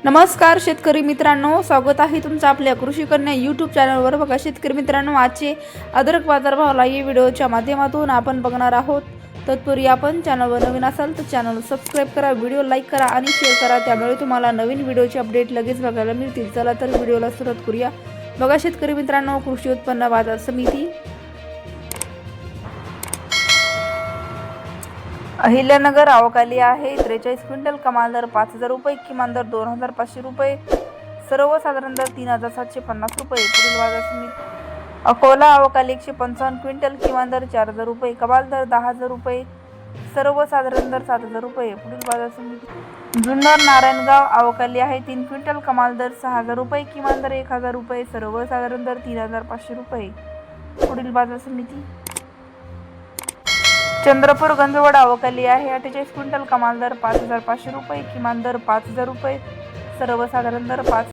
नमस्कार शेतकरी मित्रांनो, स्वागत आहे तुमचं आपल्या कृषी कन्या यूट्यूब चॅनलवर। बघा शेतकरी मित्रांनो, आजचे अद्रक बाजारभाव या व्हिडिओच्या माध्यमातून आपण बघणार आहोत। तत्पूर्वी आपण चॅनलवर नवीन असाल तर चॅनल सबस्क्राइब करा, व्हिडिओ लाईक करा आणि शेअर करा, त्यामुळे तुम्हाला नवीन व्हिडिओचे अपडेट लगेच बघायला मिळतील। चला तर व्हिडिओला सुरुवात करूया। बघा शेतकरी मित्रांनो, कृषी उत्पन्न बाजार समिती अहिल्यानगर आवकाली आहे। 43 क्विंटल, कमाल दर 5000 रुपये, किमान दर 2500 रुपये, सर्वसाधारण दर 3750 रुपये। पुढील बाजार समिती अकोला आवकाली 155 क्विंटल, किमान दर 4000 रुपये, कमाल दर 10000 रुपये, सर्वसाधारण दर 7000 रुपये। पुढील बाजार समिती जुन्नर नारायणगाव आवकाली आहे 3 क्विंटल, कमाल दर 6000 रुपये, किमान दर 1000 रुपये, सर्वसाधारण दर 3500 रुपये। पुढील बाजार समिती चंद्रपूर गंजवड आवकाली आहे 48 क्विंटल, कमाल दर 5500 रुपये, किमान दर 5000 रुपये, सर्वसाधारण दर 5